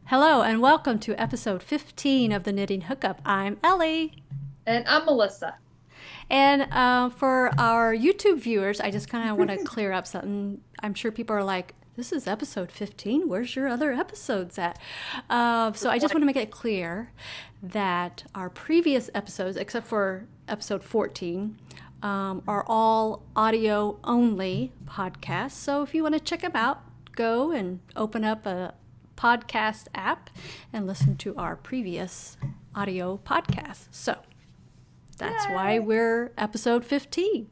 Hello and welcome to episode 15 of the Knitting Hookup. I'm Ellie. And I'm Melissa. And for our YouTube viewers, I just kind of want to clear up something. I'm sure people are like, this is episode 15. Where's your other episodes at? So I just want to make it clear that our previous episodes, except for episode 14, are all audio only podcasts. So if you want to check them out, go and open up a podcast app and listen to our previous audio podcast. So that's why we're episode 15.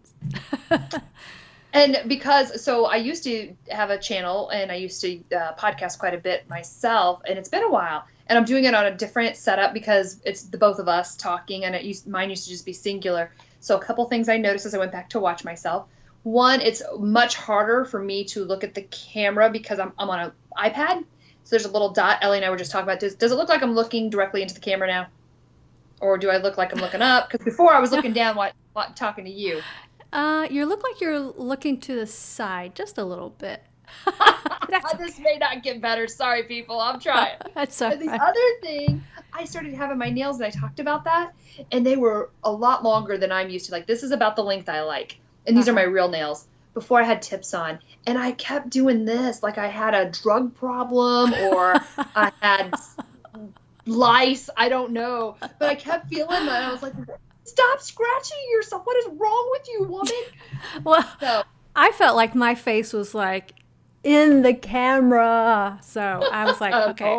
And because, I used to have a channel and I used to podcast quite a bit myself, and it's been a while. And I'm doing it on a different setup because it's the both of us talking, and mine used to just be singular. So a couple things I noticed as I went back to watch myself. One, it's much harder for me to look at the camera because I'm on an iPad. So there's a little dot. Ellie and I were just talking about this. Does it look like I'm looking directly into the camera now? Or do I look like I'm looking up? Because before I was looking down while talking to you. You look like you're looking to the side just a little bit. This may not get better. Sorry, people. I'm trying. That's all right. The other thing, I started having my nails, and I talked about that, and they were a lot longer than I'm used to. Like, this is about the length I like. And these are my real nails. Before I had tips on. And I kept doing this like I had a drug problem or I had lice. I don't know. But I kept feeling that. I was like, stop scratching yourself. What is wrong with you, woman? Well, I felt like my face was like in the camera. So I was like, okay.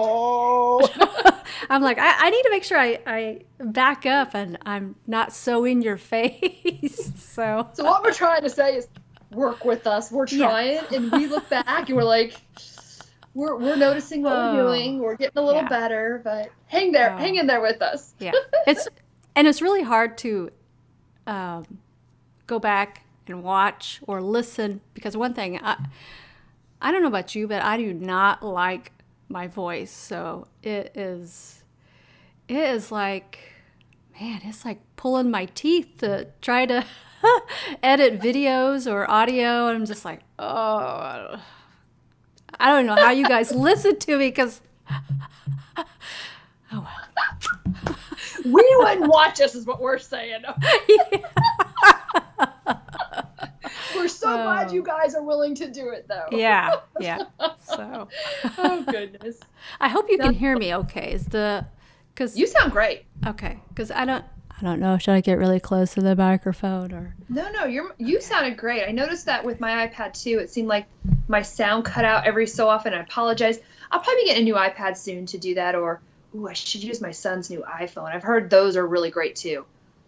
I'm like, I need to make sure I back up and I'm not so in your face. So what we're trying to say is work with us. We're trying, and we look back and we're like, we're noticing what we're doing. We're getting a little better, but hang in there with us. Yeah, it's really hard to go back and watch or listen because one thing I don't know about you, but I do not like my voice. So it is like, man, it's like pulling my teeth to try to edit videos or audio, and I'm just like, oh, I don't know how you guys listen to me because, oh well. We wouldn't watch us is what we're saying. We're so glad you guys are willing to do it, though. Yeah. So. Oh, goodness. I hope you can hear me okay. Cause you sound great. Okay, because I don't know. Should I get really close to the microphone or? No. You sounded great. I noticed that with my iPad too. It seemed like my sound cut out every so often. I apologize. I'll probably get a new iPad soon to do that, or I should use my son's new iPhone. I've heard those are really great too.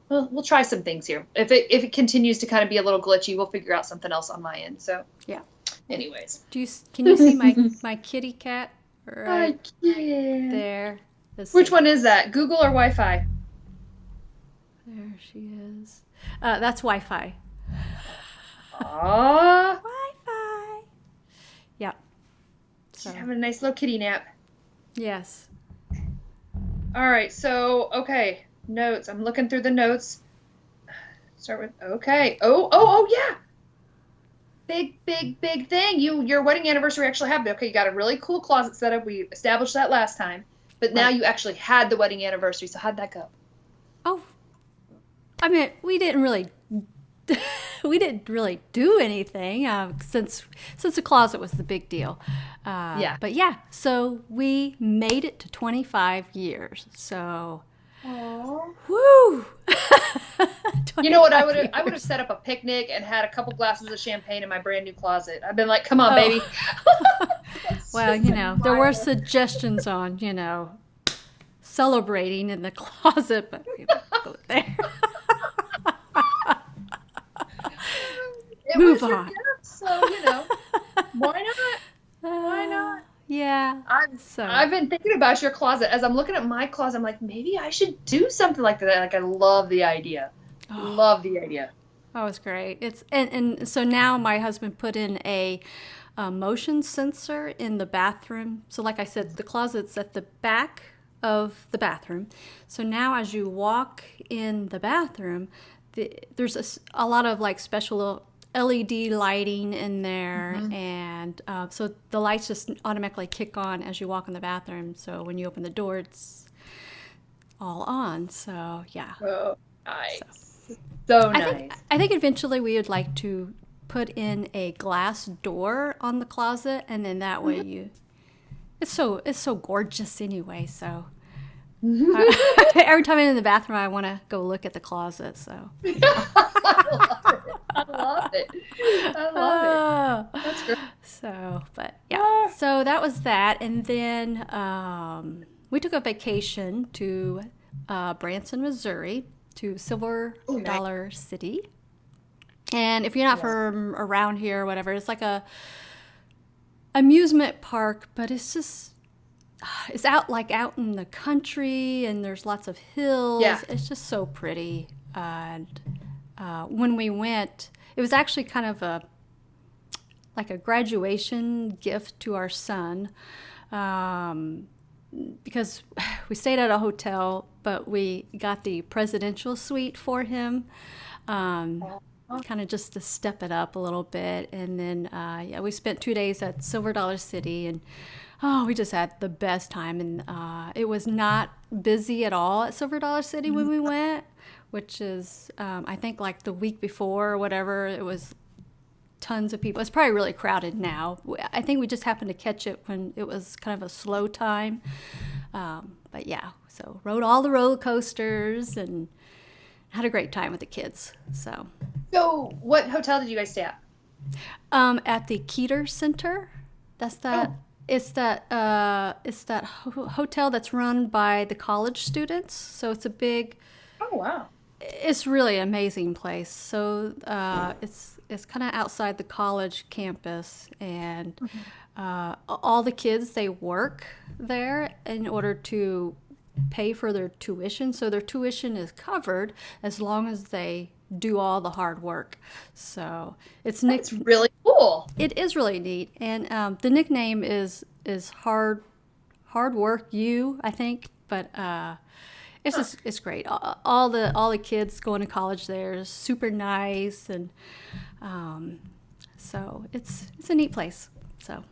Well, we'll try some things here. If it continues to kind of be a little glitchy, we'll figure out something else on my end. So yeah. Anyways, can you see my kitty cat right there? Which one is that? Google or Wi-Fi? There she is. That's Wi-Fi. Wi-Fi. Yeah. She's having a nice little kitty nap. Yes. All right. So, okay. Notes. I'm looking through the notes. Start with, okay. Oh, yeah. Big thing. Your wedding anniversary actually happened. Okay, you got a really cool closet setup. We established that last time. But now you actually had the wedding anniversary. So how'd that go? Oh, I mean, we didn't really do anything since the closet was the big deal. But yeah, so we made it to 25 years. So, woo! You know what? I would have set up a picnic and had a couple glasses of champagne in my brand new closet. I've been like, come on, baby. Well, there were suggestions on, celebrating in the closet, but we don't go there. Move on. Gift, so, why not? Why not? Yeah. I've been thinking about your closet. As I'm looking at my closet, I'm like, maybe I should do something like that. Like, I love the idea. Love the idea. That was great. And so now my husband put in a motion sensor in the bathroom. So like I said, the closet's at the back of the bathroom. So now as you walk in the bathroom, there's a lot of like special LED lighting in there, and so the lights just automatically kick on as you walk in the bathroom. So when you open the door, it's all on. So yeah. Oh, nice. So nice. I think eventually we would like to put in a glass door on the closet, and then that way it's so gorgeous anyway. So every time I'm in the bathroom, I want to go look at the closet. So I love it. I love it. That's great. So, but yeah, so that was that, and then we took a vacation to Branson, Missouri, to Silver Dollar City. And if you're not from around here or whatever, it's like a amusement park, but it's just it's out in the country, and there's lots of hills. Yeah. It's just so pretty. And when we went, it was actually kind of a graduation gift to our son, because we stayed at a hotel, but we got the presidential suite for him, kind of just to step it up a little bit. And then we spent 2 days at Silver Dollar City, and we just had the best time. And it was not busy at all at Silver Dollar City when we went, which is I think like the week before or whatever, it was tons of people. It's probably really crowded now. I think we just happened to catch it when it was kind of a slow time. But yeah, so rode all the roller coasters and had a great time with the kids. So what hotel did you guys stay at? At the Keeter Center. That's that. Oh. It's that hotel that's run by the college students. So it's a big. Oh wow. It's really an amazing place. So it's kind of outside the college campus, and all the kids, they work there in order to pay for their tuition. So their tuition is covered as long as they do all the hard work. So it's really cool. It is really neat, and the nickname is hard work you, I think, but it's great. All the kids going to college there is super nice, and so it's a neat place. So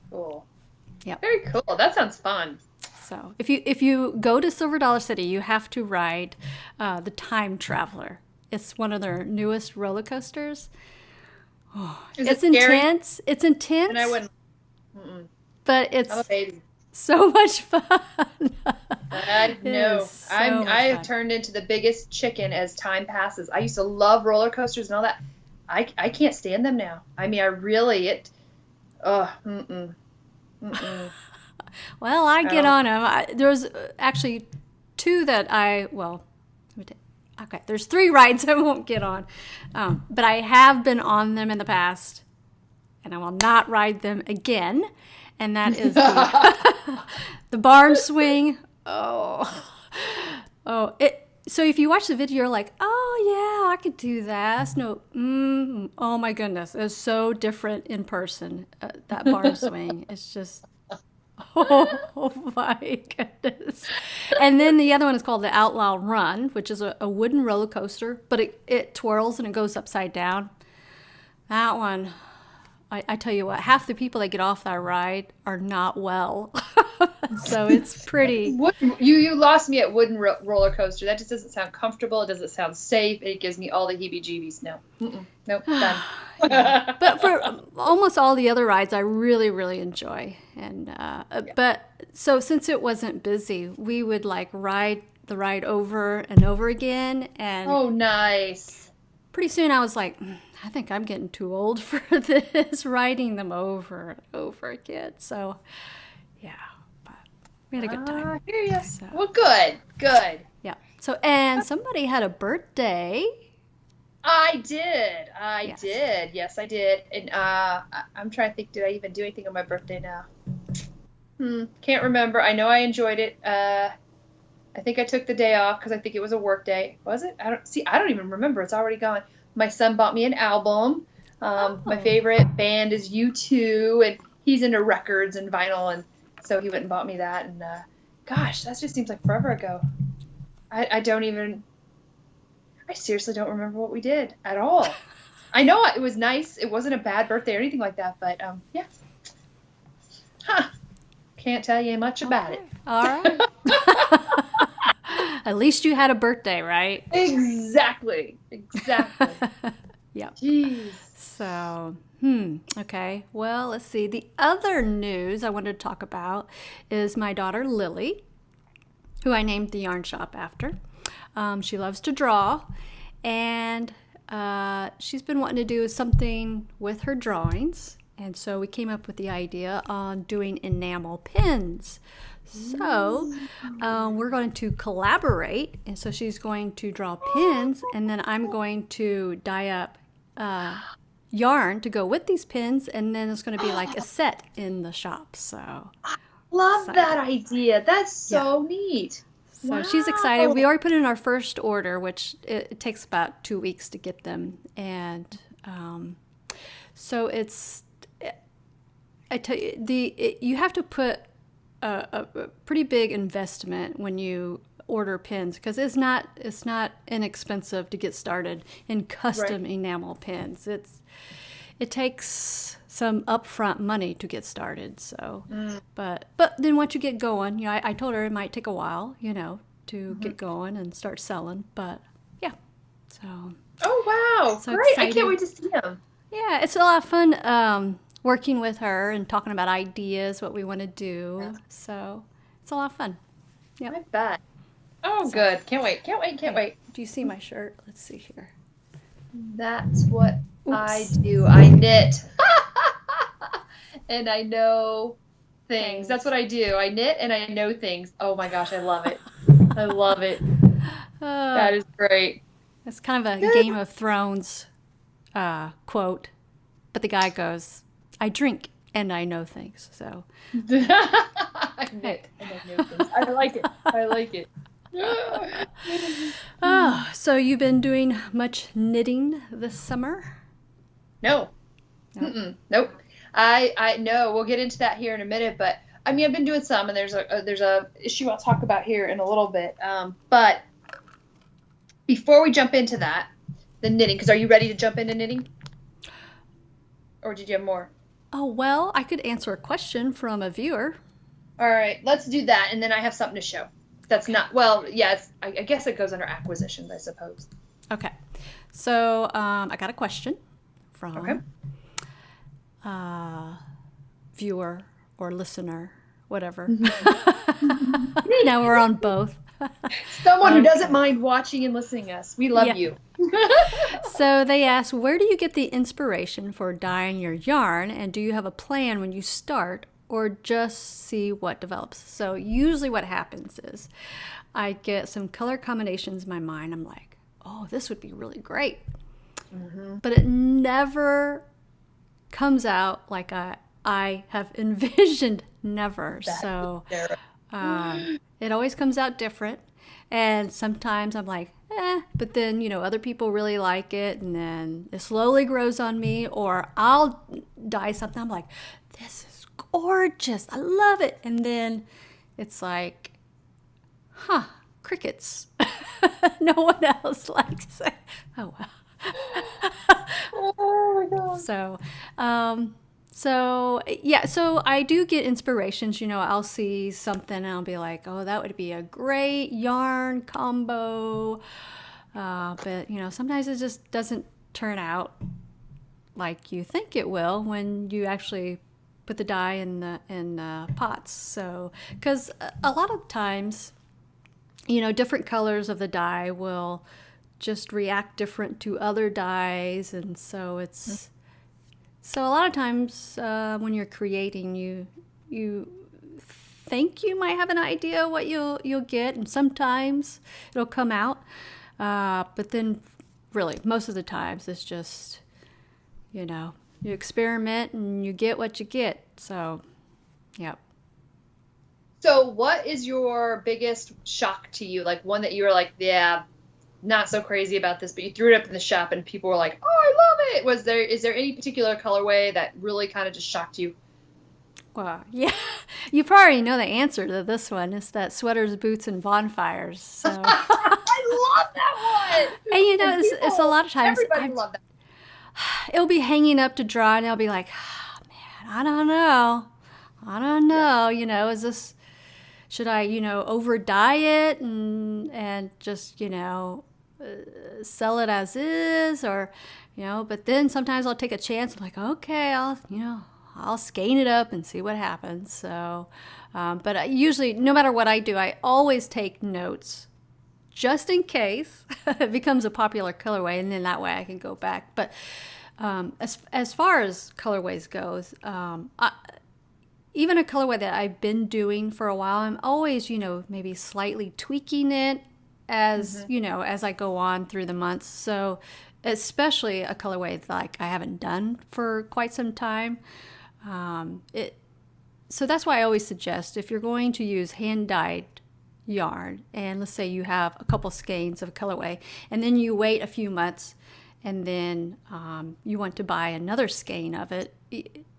cool. Yeah. Very cool. That sounds fun. So if you go to Silver Dollar City, you have to ride the Time Traveler. It's one of their newest roller coasters. Oh, it's intense. It's intense. And I wouldn't. But it's I'm a baby. So much fun. I know. I have turned into the biggest chicken as time passes. I used to love roller coasters and all that. I can't stand them now. I mean, Well, I get on them. There's actually two that there's 3 rides I won't get on. But I have been on them in the past, and I will not ride them again. And that is the barn swing. So if you watch the video, you're like, oh yeah, I could do that. Oh my goodness, it's so different in person. That barn swing, it's just, oh my goodness. And then the other one is called the Outlaw Run, which is a wooden roller coaster, but it twirls and it goes upside down. That one, I tell you what, half the people that get off that ride are not well. So it's pretty. You lost me at wooden roller coaster. That just doesn't sound comfortable. It doesn't sound safe. It gives me all the heebie-jeebies. No. Nope. Done. But for almost all the other rides, I really, really enjoy. And but so since it wasn't busy, we would ride the ride over and over again. And oh, nice. Pretty soon I was like, I think I'm getting too old for this, riding them over and over again. So, yeah, but we had a good time. I hear you. So, well, good. Yeah. So, and somebody had a birthday. I did. Yes, I did. And I'm trying to think, did I even do anything on my birthday now? Can't remember. I know I enjoyed it. I think I took the day off because I think it was a work day. Was it? I don't even remember. It's already gone. My son bought me an album. My favorite band is U2, and he's into records and vinyl, and so he went and bought me that. And gosh, that just seems like forever ago. I seriously don't remember what we did at all. I know it was nice. It wasn't a bad birthday or anything like that, but yeah. Huh. Can't tell you much about it. All right. At least you had a birthday, right? Exactly. Yep. Jeez. So, okay. Well, let's see. The other news I wanted to talk about is my daughter Lily, who I named the yarn shop after. She loves to draw, and she's been wanting to do something with her drawings. And so we came up with the idea on doing enamel pins. So we're going to collaborate. And so she's going to draw pins, and then I'm going to dye up yarn to go with these pins. And then it's going to be like a set in the shop. So love that idea. That's so neat. So she's excited. We already put in our first order, which it takes about 2 weeks to get them. And so it's... I tell you, you have to put a pretty big investment when you order pins, because it's not inexpensive to get started in custom enamel pins. It takes some upfront money to get started. So, but then once you get going, I told her it might take a while, to get going and start selling. But yeah, so. Oh wow! So great! excited. I can't wait to see them. Yeah, it's a lot of fun. Working with her and talking about ideas, what we want to do. Yeah. So it's a lot of fun. Yeah, I bet. Oh, good. Can't wait. Do you see my shirt? Let's see here. That's what I do. I knit. And I know things. That's what I do. I knit and I know things. Oh my gosh, I love it. I love it. That is great. It's kind of a Game of Thrones quote, but the guy goes, I drink and I know things. So I knit and I know things. I like it. So you've been doing much knitting this summer? No. Nope. I know. We'll get into that here in a minute, but I mean, I've been doing some, and there's a issue I'll talk about here in a little bit. But before we jump into that, the knitting, because are you ready to jump into knitting? Or did you have more? Oh, well, I could answer a question from a viewer. All right, let's do that, and then I have something to show. That's not, well, yeah, I guess it goes under acquisitions, I suppose. Okay. So I got a question from viewer or listener, whatever. Now we're on both. Someone who doesn't mind watching and listening to us. We love you. So they asked, where do you get the inspiration for dyeing your yarn? And do you have a plan when you start, or just see what develops? So usually what happens is I get some color combinations in my mind. I'm like, oh, this would be really great. But it never comes out like I have envisioned. Never. So it always comes out different. And sometimes I'm like, but then, other people really like it, and then it slowly grows on me. Or I'll dye something, I'm like, this is gorgeous, I love it. And then it's like, crickets. No one else likes it. Oh, wow. Oh, my God. So I do get inspirations. I'll see something and I'll be like, oh, that would be a great yarn combo. But sometimes it just doesn't turn out like you think it will when you actually put the dye in the pots. So, because a lot of times, different colors of the dye will just react different to other dyes, and so it's. So a lot of times when you're creating, you think you might have an idea what you'll get, and sometimes it'll come out. But then, really, most of the times it's just, you experiment and you get what you get. So, yeah. So what is your biggest shock to you? Like one that you were like, yeah, not so crazy about this, but you threw it up in the shop and people were like, oh, I love it. Is there any particular colorway that really kind of just shocked you? Well, yeah, you probably know the answer to this one. It's that sweaters, boots, and bonfires. So. I love that one. And it's a lot of times. Everybody love that. it'll be hanging up to dry, and I'll be like, oh, man, I don't know. Should I, over dye it and just, sell it as is, or, but then sometimes I'll take a chance. I'm like, okay, I'll skein it up and see what happens. So, but usually, no matter what I do, I always take notes just in case it becomes a popular colorway, and then that way I can go back. But as far as colorways goes, even a colorway that I've been doing for a while, I'm always, maybe slightly tweaking it as, as I go on through the months. So especially a colorway like I haven't done for quite some time. So that's why I always suggest, if you're going to use hand-dyed yarn, and let's say you have a couple skeins of a colorway, and then you wait a few months, and then you want to buy another skein of it,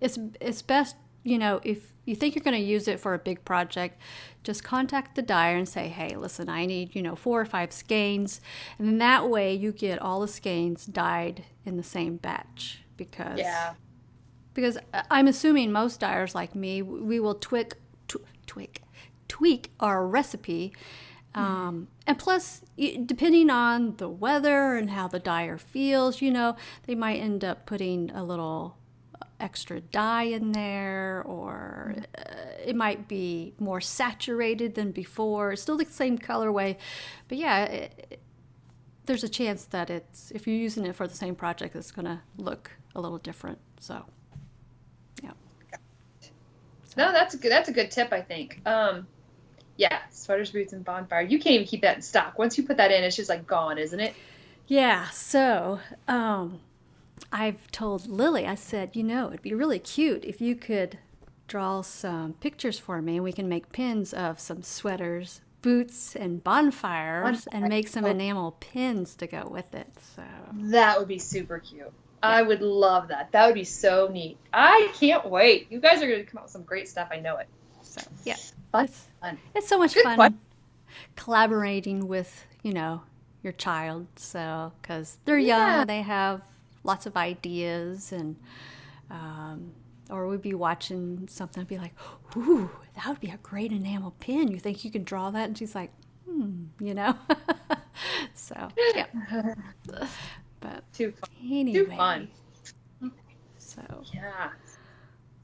it's best, if you think you're going to use it for a big project, just contact the dyer and say, hey, listen, I need, 4 or 5 skeins. And then that way you get all the skeins dyed in the same batch. Because I'm assuming most dyers like me, we will tweak our recipe. And plus, depending on the weather and how the dyer feels, they might end up putting a little extra dye in there, or it might be more saturated than before. It's still the same colorway, but yeah, there's a chance that if you're using it for the same project, it's going to look a little different. So, yeah. No, that's a good tip, I think. Yeah, sweaters, boots, and bonfire. You can't even keep that in stock. Once you put that in, it's just like gone, isn't it? Yeah. So, I've told Lily, I said, it'd be really cute if you could draw some pictures for me, and we can make pins of some sweaters, boots, and bonfires, and make some enamel pins to go with it. So that would be super cute. Yeah. I would love that. That would be so neat. I can't wait. You guys are going to come up with some great stuff. I know it. So, yeah. Fun. It's so much fun collaborating with, your child. So, because they're young, and they have lots of ideas, and or we'd be watching something and be like, ooh, that would be a great enamel pin. You think you could draw that? And she's like, So, yeah. But too fun. Anyway. Too fun. So. Yeah.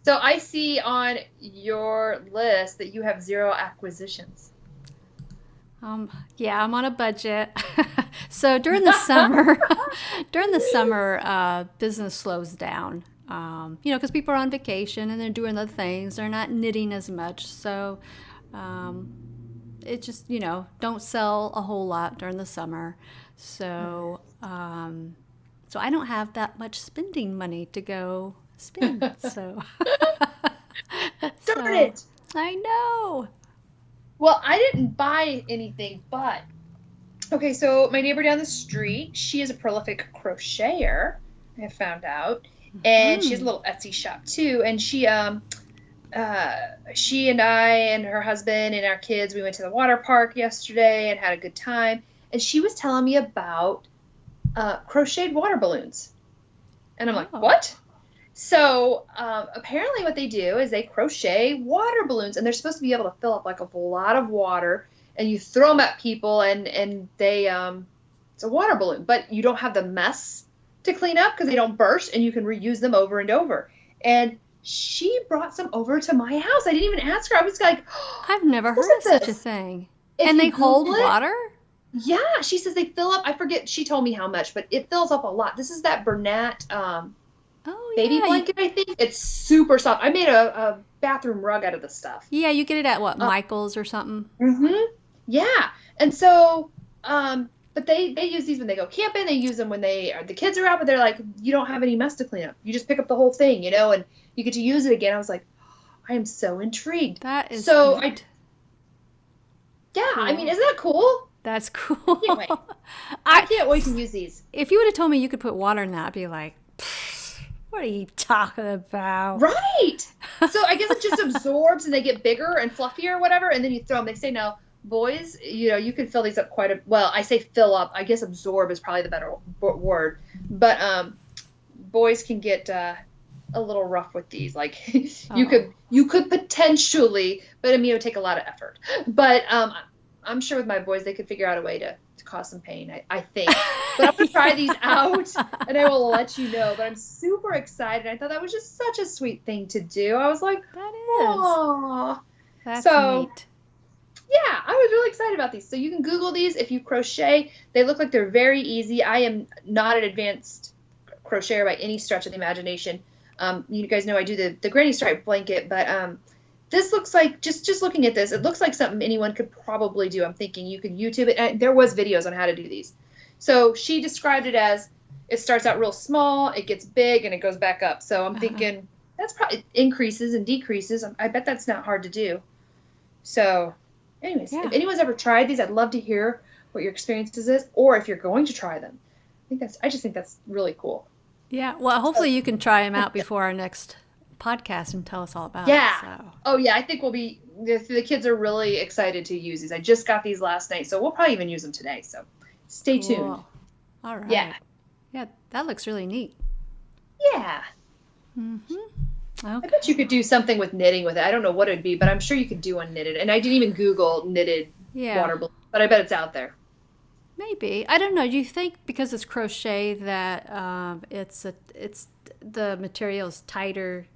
So I see on your list that you have 0 acquisitions. Yeah, I'm on a budget. So during the summer, business slows down. Because people are on vacation and they're doing other things. They're not knitting as much. So, it just, don't sell a whole lot during the summer. So, so I don't have that much spending money to go spend. So, darn it! I know. Well, I didn't buy anything, but okay. So my neighbor down the street, she is a prolific crocheter. I have found out, and she has a little Etsy shop too. And she and I and her husband and our kids, we went to the water park yesterday and had a good time. And she was telling me about crocheted water balloons, and I'm like, what? So apparently what they do is they crochet water balloons, and they're supposed to be able to fill up like a lot of water, and you throw them at people, and they it's a water balloon, but you don't have the mess to clean up because they don't burst, and you can reuse them over and over. And she brought some over to my house. I didn't even ask her. I was like, I've never heard of such a thing. And they hold water? Yeah, she says they fill up. I forget. She told me how much, but it fills up a lot. This is that Bernat baby blanket, I think. It's super soft. I made a bathroom rug out of the stuff. Yeah, you get it at what, Michael's or something? Mm-hmm. Yeah. And so, but they use these when they go camping. They use them when the kids are out, but they're like, you don't have any mess to clean up. You just pick up the whole thing, and you get to use it again. I was like, I am so intrigued. That is so good. Yeah, cool. I mean, isn't that cool? That's cool. I can't wait. I can't wait to use these. If you would have told me you could put water in that, I'd be like, what are you talking about? Right. So I guess it just absorbs and they get bigger and fluffier or whatever, and then you throw them. They say now, boys, you can fill these up I say fill up. I guess absorb is probably the better word. But boys can get a little rough with these. Like Oh. you could potentially, but I mean, it would take a lot of effort. But I'm sure with my boys, they could figure out a way to cause some pain, I think. But I'm going to try these out, and I will let you know. But I'm super excited. I thought that was just such a sweet thing to do. I was like, That is. "Aw." That's So, neat. yeah, I was really excited about these. So you can Google these if you crochet. They look like they're very easy. I am not an advanced crocheter by any stretch of the imagination. You guys know I do the granny stripe blanket, but this looks like, just looking at this, it looks like something anyone could probably do. I'm thinking you could YouTube it. And there was videos on how to do these. So she described it as, it starts out real small, it gets big, and it goes back up. So I'm thinking that's probably increases and decreases. I bet that's not hard to do. So anyways, if anyone's ever tried these, I'd love to hear what your experiences is, or if you're going to try them. I just think that's really cool. Yeah. Well, hopefully you can try them out before our next podcast and tell us all about Yeah. it. So. Oh, yeah. I think the kids are really excited to use these. I just got these last night, so we'll probably even use them today. So stay tuned. All right. Yeah. Yeah, that looks really neat. Yeah. Mm-hmm. I Okay. bet you could do something with knitting with it. I don't know what it'd be, but I'm sure you could do unknitted. And I didn't even Google knitted water balloons, but I bet it's out there. Maybe. I don't know. Do you think because it's crochet that it's the material is tighter?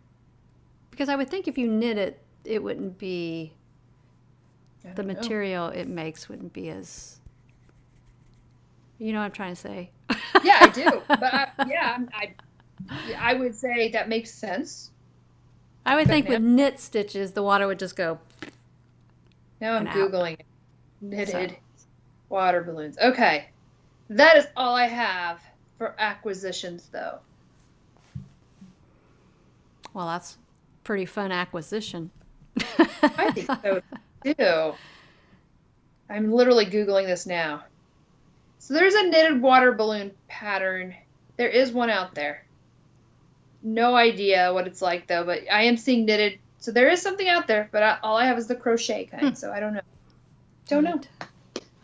Because I would think if you knit it, it wouldn't be the material it makes wouldn't be as. You know what I'm trying to say? Yeah, I do. But I would say that makes sense. I would think with knit stitches, the water would just go. Now I'm and out. Googling it. Knitted water balloons. Okay. That is all I have for acquisitions, though. Well, that's pretty fun acquisition. I think so, too. I'm literally Googling this now. So there's a knitted water balloon pattern. There is one out there. No idea what it's like, though, but I am seeing knitted. So there is something out there, but all I have is the crochet kind, so I don't know. Don't know.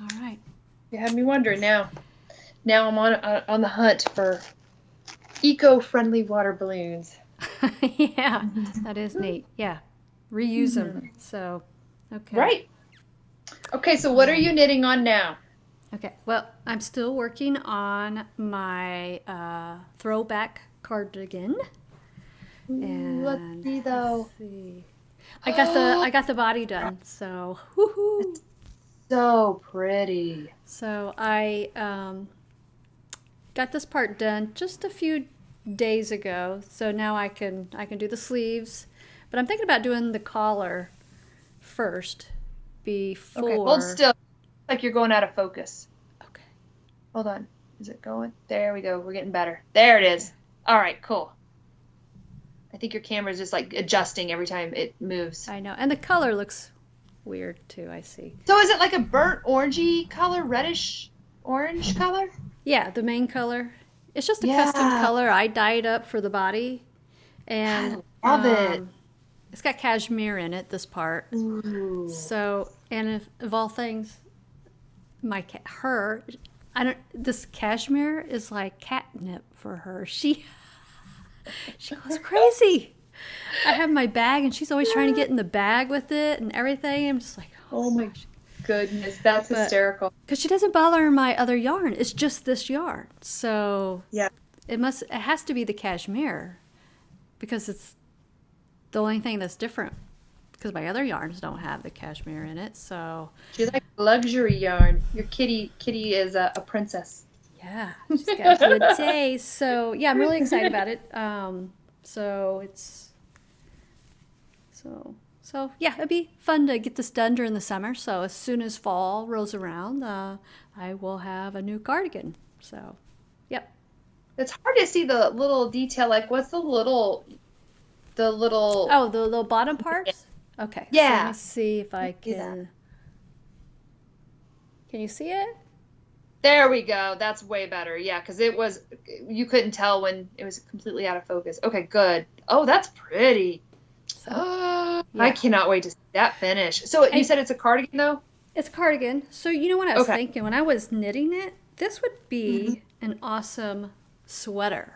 All right. You had me wondering now. Now I'm on the hunt for eco-friendly water balloons. Yeah, that is neat. Yeah, reuse them. So, okay. Right. Okay, so what are you knitting on now? Okay, well, I'm still working on my throwback cardigan. And Let's see, though. let's see. I got the body done. So, woohoo! So pretty. So I got this part done just a few days ago. So now I can do the sleeves, but I'm thinking about doing the collar first before. Okay, hold still. Like you're going out of focus. Okay. Hold on. Is it going? There we go. We're getting better. There it is. All right, cool. I think your camera's just like adjusting every time it moves. I know, and the color looks weird too. I see. So is it like a burnt orangey color, reddish orange color? Yeah, the main color. It's just a custom color. I dyed up for the body, and I love it. It's got cashmere in it. This part. Ooh. So, and if, of all things, this cashmere is like catnip for her. She goes crazy. I have my bag, and she's always trying to get in the bag with it and everything. I'm just like, Oh my goodness, that's hysterical. because she doesn't bother my other yarn. It's just this yarn. So Yeah. it has to be the cashmere, because it's the only thing that's different. Because my other yarns don't have the cashmere in it. So She's like luxury yarn. Your kitty is a princess. yeah, she's got good taste. So yeah, I'm really excited about it. So yeah, it'd be fun to get this done during the summer. So as soon as fall rolls around, I will have a new cardigan. So, yep. It's hard to see the little detail. Like, what's the little? Oh, the little bottom parts. Okay. So Yeah. let me see if I can. Can you see it? There we go. That's way better. Yeah, because you couldn't tell when it was completely out of focus. Okay, good. Oh, that's pretty. I cannot wait to see that finish. So you said it's a cardigan, though? It's a cardigan. So you know what I was Okay. thinking when I was knitting it? This would be an awesome sweater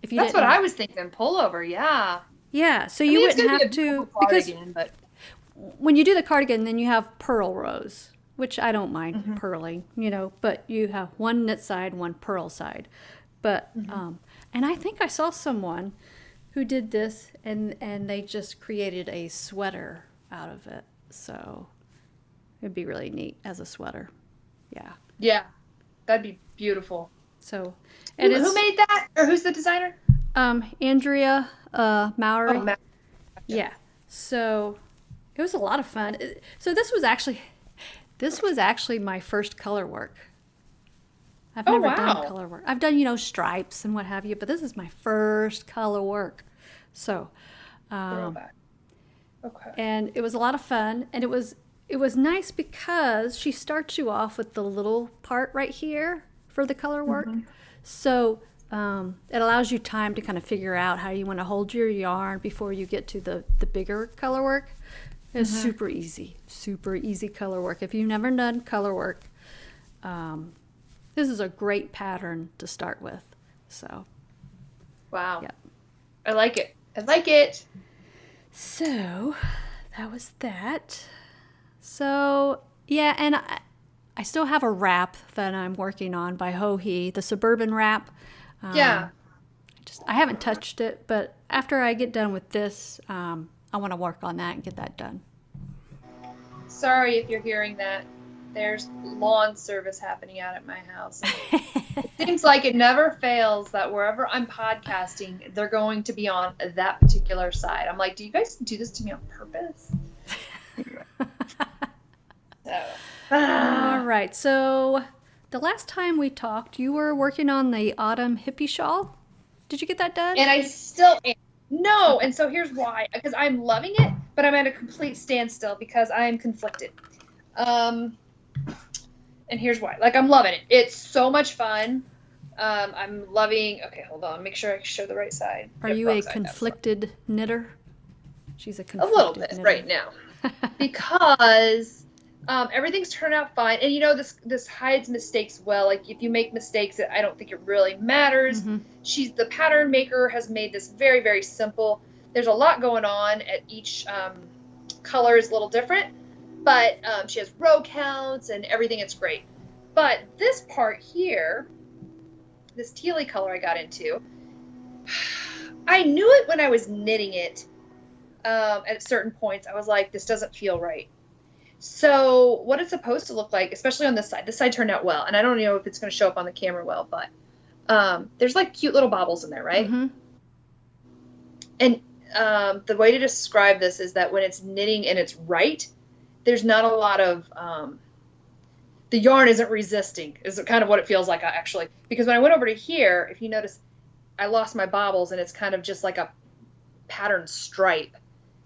if you That's what didn't. I was thinking. Pullover, yeah. Yeah, so I you mean, it's wouldn't gonna be have a to, beautiful because cardigan, but when you do the cardigan, then you have purl rows, which I don't mind mm-hmm. purling, you know, but you have one knit side, one purl side. But, and I think I saw someone who did this and they just created a sweater out of it. So it'd be really neat as a sweater. Yeah. Yeah, that'd be beautiful. So, and who made that? Or who's the designer? Andrea Mowry. Oh, Gotcha. Yeah. So it was a lot of fun. So this was actually my first color work. I've never done color work. I've done, you know, stripes and what have you, but this is my first color work. So, Throwback. Okay. and it was a lot of fun, and it was nice because she starts you off with the little part right here for the color work. So it allows you time to kind of figure out how you want to hold your yarn before you get to the bigger color work. It's super easy color work. If you've never done color work, this is a great pattern to start with. So, Wow. yeah. I like it. I like it. So that was that. So yeah, and I still have a wrap that I'm working on by Joji, the Suburban wrap. Yeah. I haven't touched it, but after I get done with this, I want to work on that and get that done. Sorry if you're hearing that. There's lawn service happening out at my house. It seems like it never fails that wherever I'm podcasting, they're going to be on that particular side. I'm like, do you guys do this to me on purpose? All right. So the last time we talked, you were working on the autumn hippie shawl. Did you get that done? And I still am. No. And so here's why. Because I'm loving it, but I'm at a complete standstill because I am conflicted. And here's why. Like, I'm loving it. It's so much fun. I'm loving... Okay, hold on. Make sure I show the right side. Are you a conflicted knitter? She's a conflicted a little bit knitter. right now. Because everything's turned out fine. And, you know, this hides mistakes well. Like, if you make mistakes, I don't think it really matters. The pattern maker has made this very, very simple. There's a lot going on. At each color is a little different. But she has row counts and everything. It's great. But this part here, this tealy color I got into, I knew it when I was knitting it at certain points. I was like, this doesn't feel right. So what it's supposed to look like, especially on this side turned out well. And I don't know if it's going to show up on the camera well, but there's like cute little bobbles in there, right? And the way to describe this is that when it's knitting and it's right, there's not a lot of, the yarn isn't resisting, is kind of what it feels like actually. Because when I went over to here, if you notice, I lost my bobbles and it's kind of just like a pattern stripe.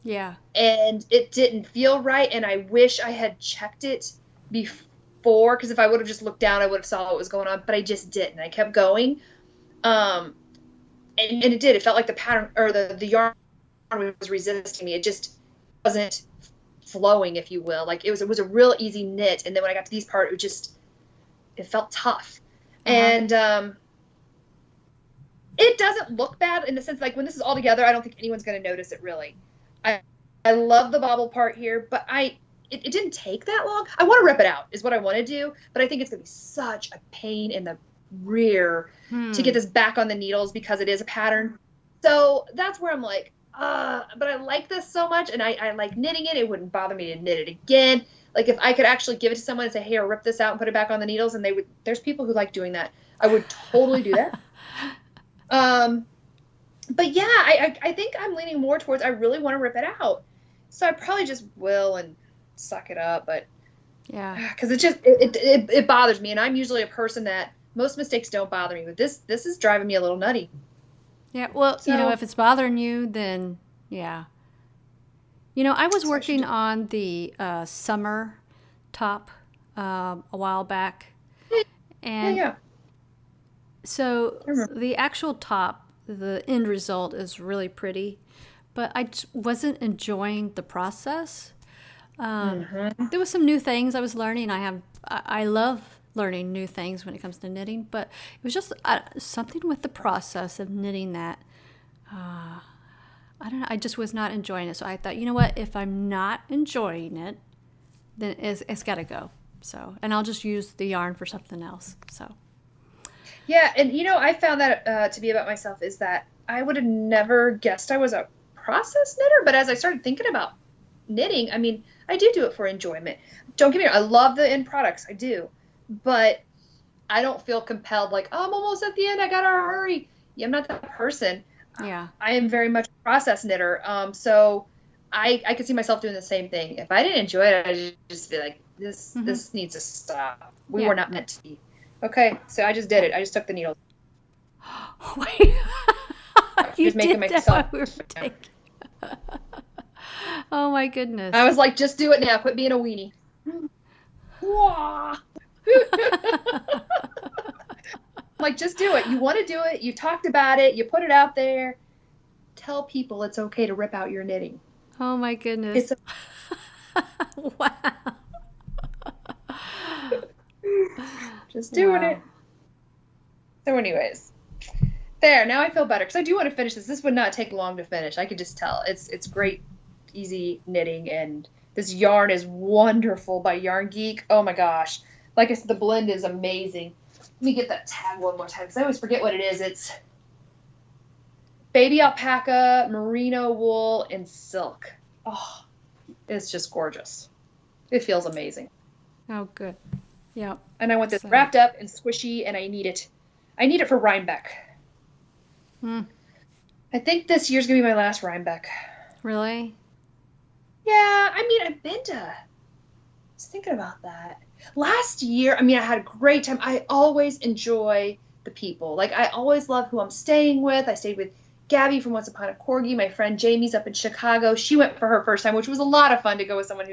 Yeah. And it didn't feel right, and I wish I had checked it before, because if I would have just looked down, I would have saw what was going on, but I just didn't. I kept going. And it did. It felt like the pattern, or the yarn was resisting me. It just wasn't flowing, if you will. Like it was a real easy knit, and then when I got to these parts, it felt tough. And it doesn't look bad in the sense, like when this is all together, I don't think anyone's going to notice it really. I love the bobble part here, but it didn't take that long. I want to rip it out is what I want to do, but I think it's going to be such a pain in the rear to get this back on the needles because it is a pattern. So that's where I'm like, but I like this so much, and I like knitting it. It wouldn't bother me to knit it again. Like if I could actually give it to someone and say, hey, I'll rip this out and put it back on the needles, and there's people who like doing that. I would totally do that. But yeah, I think I'm leaning more towards, I really want to rip it out. So I probably just will and suck it up, but yeah, because it bothers me, and I'm usually a person that most mistakes don't bother me, but this is driving me a little nutty. Yeah, well, so, if it's bothering you, then yeah. I was working on the summer top a while back, and so the actual top, the end result is really pretty, but I just wasn't enjoying the process. There was some new things I was learning. I love learning new things when it comes to knitting, but it was just something with the process of knitting that I don't know, I just was not enjoying it. So I thought, you know what, if I'm not enjoying it, then it's got to go. So, and I'll just use the yarn for something else. So yeah, and I found that to be about myself is that I would have never guessed I was a process knitter, but as I started thinking about knitting, I mean, I do it for enjoyment. Don't get me wrong, I love the end products, I do, but I don't feel compelled like, oh, I'm almost at the end, I gotta hurry. Yeah, I'm not that person. yeah, I am very much a process knitter, so I could see myself doing the same thing. If I didn't enjoy it, I'd just be like, this needs to stop. We were not meant to be. Okay, so I just did it. I just took the needles. Wait. You just making did myself. that while we were taking... Oh my goodness. I was like, just do it now. Quit being a weenie. Like, just do it. You want to do it. You talked about it. You put it out there. Tell people it's okay to rip out your knitting. Oh my goodness. Wow. Just doing it. So anyways, there. Now I feel better because I do want to finish this. This would not take long to finish. I could just tell. It's great, easy knitting, and this yarn is wonderful by Yarn Geek. Oh my gosh. Like I said, the blend is amazing. Let me get that tag one more time because I always forget what it is. It's baby alpaca, merino wool, and silk. Oh, it's just gorgeous. It feels amazing. Oh, good. Yeah. And I want this wrapped up and squishy, and I need it. I need it for Rhinebeck. I think this year's going to be my last Rhinebeck. Really? Yeah, I mean, I was thinking about that. Last year, I mean, I had a great time. I always enjoy the people. Like, I always love who I'm staying with. I stayed with Gabby from Once Upon a Corgi. My friend Jamie's up in Chicago. She went for her first time, which was a lot of fun to go with someone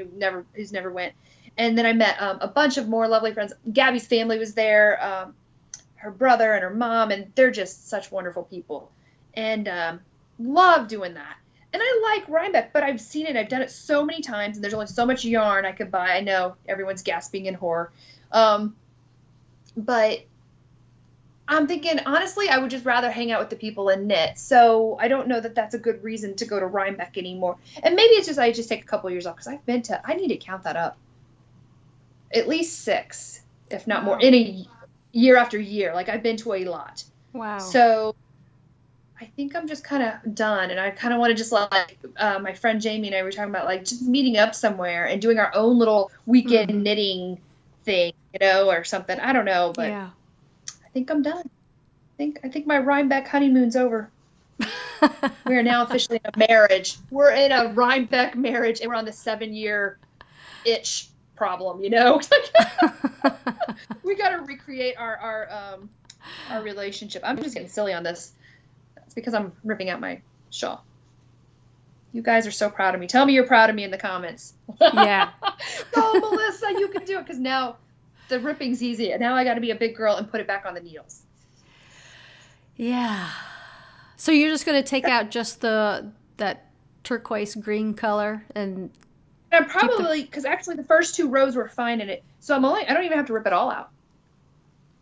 who's never went. And then I met a bunch of more lovely friends. Gabby's family was there, her brother and her mom, and they're just such wonderful people. And love doing that. And I like Rhinebeck, but I've seen it. I've done it so many times, and there's only so much yarn I could buy. I know everyone's gasping in horror. But I'm thinking, honestly, I would just rather hang out with the people and knit. So I don't know that that's a good reason to go to Rhinebeck anymore. And maybe it's just I just take a couple of years off because I need to count that up. At least 6, if not more, in a year after year. Like, I've been to a lot. Wow. So I think I'm just kind of done, and I kind of want to just like my friend Jamie and I were talking about like just meeting up somewhere and doing our own little weekend knitting thing, or something. I don't know, but I think I'm done. I think my Rhinebeck honeymoon's over. We are now officially in a marriage. We're in a Rhinebeck marriage, and we're on the 7-year itch problem. We got to recreate our relationship. I'm just getting silly on this. Because I'm ripping out my shawl. You guys are so proud of me. Tell me you're proud of me in the comments. Yeah. Go, Melissa, you can do it. Because now the ripping's easy. Now I got to be a big girl and put it back on the needles. Yeah. So you're just going to take out just that turquoise green color and I'm probably, because actually the first 2 rows were fine in it. So I don't even have to rip it all out.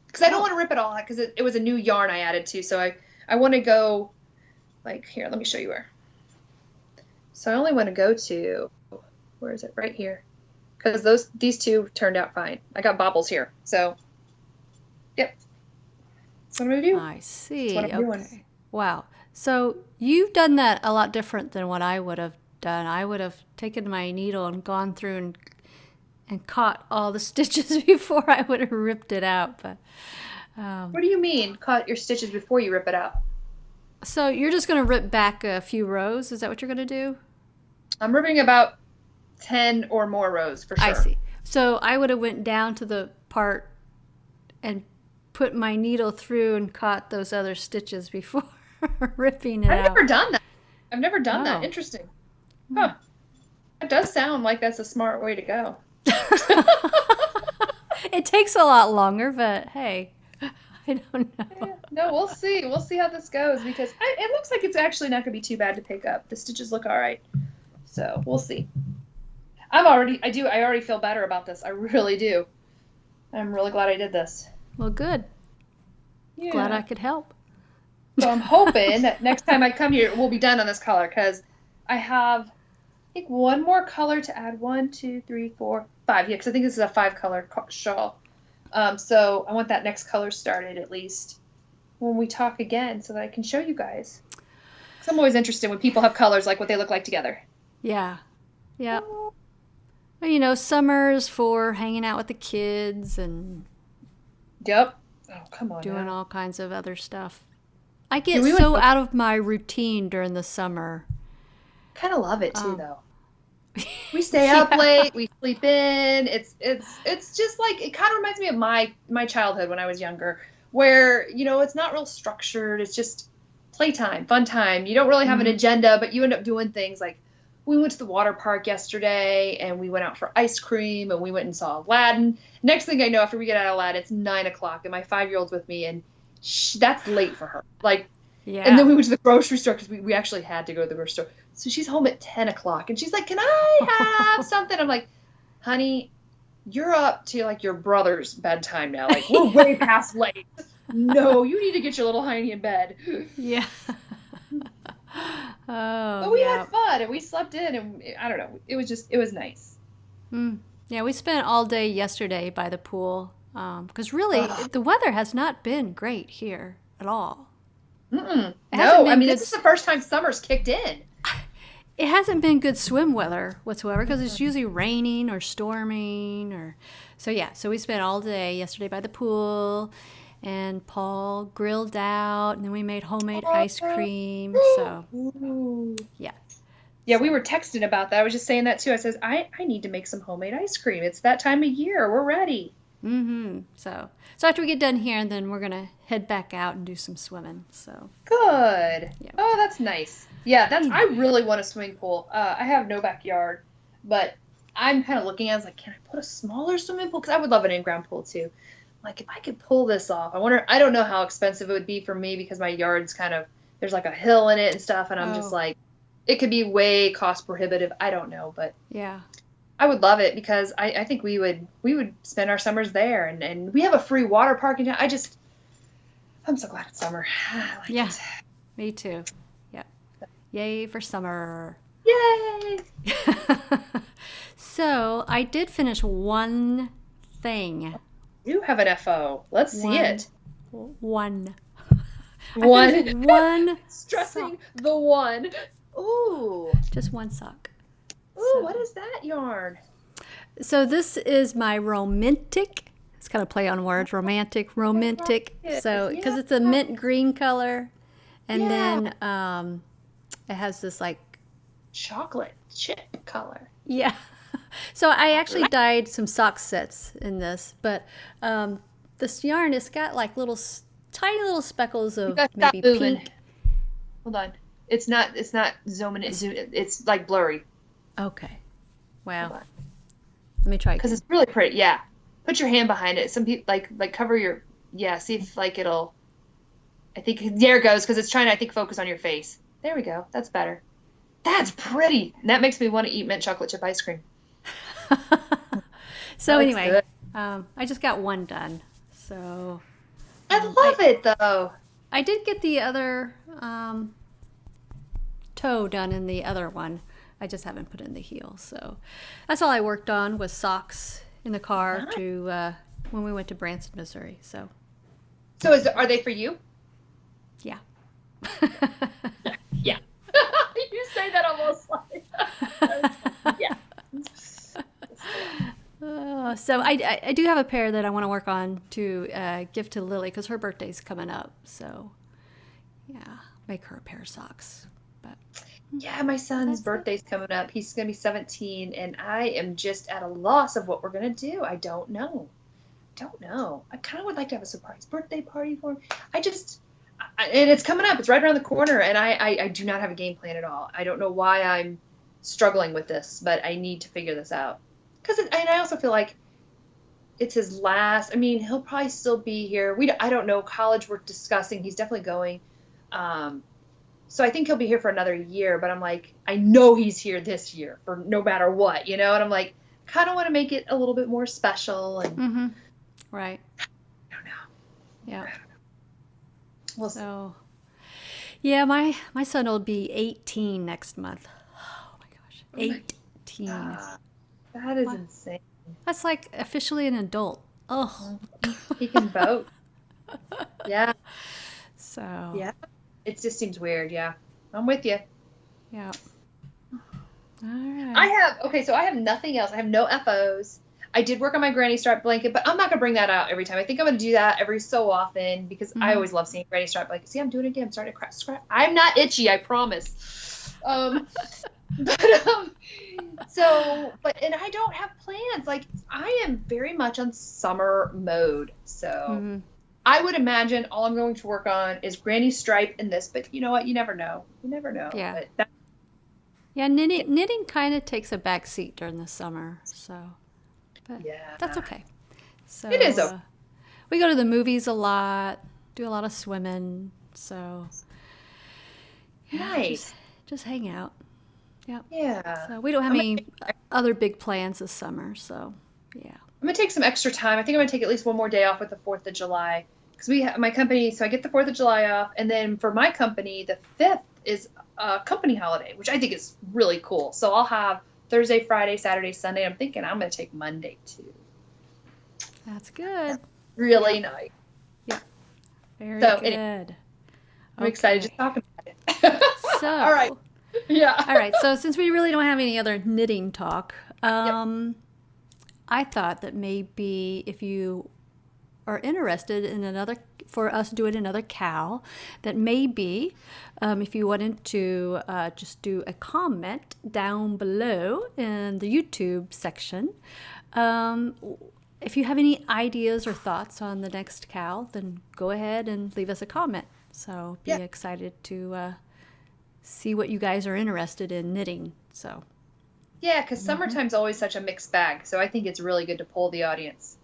Because I don't want to rip it all out because it was a new yarn I added to. So I want to go, like, here, let me show you where. So I only want to go to, where is it? Right here. Because these 2 turned out fine. I got bobbles here. So, yep. That's what I'm going to do. I see. That's what I'm doing. Okay. Wow. So you've done that a lot different than what I would have done. I would have taken my needle and gone through and caught all the stitches before I would have ripped it out. But what do you mean, cut your stitches before you rip it out? So you're just going to rip back a few rows? Is that what you're going to do? I'm ripping about 10 or more rows for sure. I see. So I would have went down to the part and put my needle through and caught those other stitches before ripping it out. I've never done that. Interesting. Huh. It does sound like that's a smart way to go. It takes a lot longer, but hey. I don't know. Yeah, no, we'll see. We'll see how this goes because it looks like it's actually not going to be too bad to pick up. The stitches look all right. So we'll see. I already feel better about this. I really do. I'm really glad I did this. Well, good. Yeah. Glad I could help. So I'm hoping that next time I come here, we'll be done on this color because I have, I think, one more color to add. 1, 2, 3, 4, 5. Yeah, because I think this is a 5-color shawl. So I want that next color started at least when we talk again so that I can show you guys. Because I'm always interested when people have colors, like what they look like together. Yeah. Yeah. Well, you know, summer's for hanging out with the kids and Yep. Oh, come on. doing now. all kinds of other stuff. I get we so went- out of my routine during the summer. Kind of love it too, Oh. though. We stay up late, we sleep in. It's just like, it kind of reminds me of my childhood when I was younger, where, you know, it's not real structured. It's just playtime, fun time. You don't really have an agenda, but you end up doing things like, we went to the water park yesterday and we went out for ice cream and we went and saw Aladdin. Next thing I know, after we get out of Aladdin, it's 9:00 and my 5-year-old's with me and that's late for her. Like, Yeah. and then we went to the grocery store because we actually had to go to the grocery store. So she's home at 10:00 and she's like, "Can I have something?" I'm like, "Honey, you're up to like your brother's bedtime now. Like, we're way past late. No, you need to get your little hiney in bed." Yeah. Oh, But we yeah. had fun and we slept in and I don't know. It was nice. Yeah, we spent all day yesterday by the pool because really Ugh. the weather has not been great here at all. Mm-mm. It hasn't No, been I mean, good this is the first time summer's kicked in. It hasn't been good swim weather whatsoever because it's usually raining or storming or so we spent all day yesterday by the pool and Paul grilled out and then we made homemade ice cream. So Ooh. yeah. Yeah, we were texting about that. I was just saying that too. I says, I need to make some homemade ice cream. It's that time of year. We're ready. So after we get done here, and then we're gonna head back out and do some swimming. So Good. Yeah. Oh, that's nice. Yeah, I really want a swimming pool. I have no backyard, but I'm kind of looking at it, I was like, can I put a smaller swimming pool? Because I would love an in-ground pool too. Like, if I could pull this off, I don't know how expensive it would be for me because my yard's kind of, there's like a hill in it and stuff, and I'm just like, it could be way cost prohibitive. I don't know, but yeah. I would love it because I think we would spend our summers there, and we have a free water park in town. I'm so glad it's summer. I like Yeah. it. Me too. Yeah. Yay for summer. Yay! So I did finish one thing. You have an FO. Let's see it. One. One. One. Stressing the one. Ooh. Just one sock. Ooh, what is that yarn? So this is my romantic. It's kind of play on words. Romantic. it. So because Yeah. it's a mint green color, and Yeah. then it has this like Chocolate chip color. yeah. So I actually dyed some sock sets in this, but this yarn has got like tiny little speckles of Stop maybe moving. pink. Hold on. It's not zooming in. It's like blurry. Okay. Wow. Hold on. Let me try Because again. it's really pretty. Yeah. Put your hand behind it. Some people like cover your, see if like it'll, I think, there it goes, because it's trying to, I think, focus on your face. There we go. That's better. That's pretty. And that makes me want to eat mint chocolate chip ice cream. So That's anyway, good. I just got one done. So I love it, though. I did get the other toe done in the other one. I just haven't put in the heel. So that's all I worked on was socks in the car to when we went to Branson, Missouri. So Are they for you? yeah. Yeah. You say that almost like, yeah. So I do have a pair that I want to work on to give to Lily because her birthday's coming up. So yeah, make her a pair of socks. But Yeah, my son's birthday's coming up. He's going to be 17, and I am just at a loss of what we're going to do. I don't know. I kind of would like to have a surprise birthday party for him. And it's coming up. It's right around the corner, and I do not have a game plan at all. I don't know why I'm struggling with this, but I need to figure this out. And I also feel like it's his last. I mean, he'll probably still be here. I don't know. College we're discussing. He's definitely going. So I think he'll be here for another year, but I'm like, I know he's here this year for no matter what, And I'm like, kind of want to make it a little bit more special. And Right. I don't know. Yeah. Well, So, yeah, my son will be 18 next month. Oh my gosh, 18. that is What? insane. That's like officially an adult. Oh. He can vote. Yeah. So. Yeah. It just seems weird. Yeah. I'm with you. Yeah. All right. So I have nothing else. I have no FOs. I did work on my granny stripe blanket, but I'm not going to bring that out every time. I think I'm going to do that every so often because I always love seeing granny stripe blanket. See, I'm doing it again. I'm starting to scratch. I'm not itchy, I promise. And I don't have plans. Like, I am very much on summer mode. So I would imagine all I'm going to work on is granny stripe and this, but you know what? You never know. You never know. Yeah. But knitting kind of takes a back seat during the summer. So. But that's okay. So it is okay. We go to the movies a lot, do a lot of swimming, so nice. Just hang out. Yep. Yeah. So we don't have any other big plans this summer, so yeah. I'm gonna take some extra time. I think I'm gonna take at least one more day off with the 4th of July because my company. So I get the 4th of July off, and then for my company, the 5th is a company holiday, which I think is really cool. So I'll have Thursday, Friday, Saturday, Sunday. I'm thinking I'm going to take Monday too. That's good. Really nice. Yeah. Very good. Anyway, I'm excited to talk about it. So. All right. Yeah. All right. So since we really don't have any other knitting talk, I thought that maybe if you are interested in for us doing another cow, that maybe if you wanted to just do a comment down below in the YouTube section, if you have any ideas or thoughts on the next cow, then go ahead and leave us a comment. So be excited to see what you guys are interested in knitting. So yeah, because summertime's always such a mixed bag. So I think it's really good to poll the audience.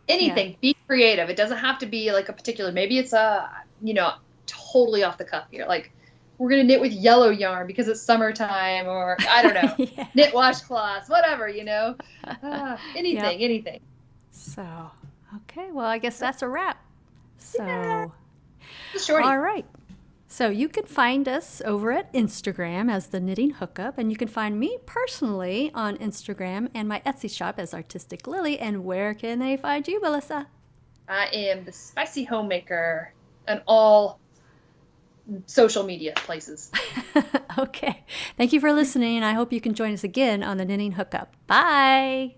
Anything, be creative. It doesn't have to be like a particular, maybe it's totally off the cuff here. Like, we're going to knit with yellow yarn because it's summertime, or I don't know, knit washcloths, whatever, anything. So, okay. Well, I guess that's a wrap. So, Shorty. All right. So you can find us over at Instagram as The Knitting Hookup, and you can find me personally on Instagram and my Etsy shop as Artistic Lilly. And where can they find you, Melissa? I am the Spicy Homemaker on all social media places. Okay. Thank you for listening, and I hope you can join us again on The Knitting Hookup. Bye.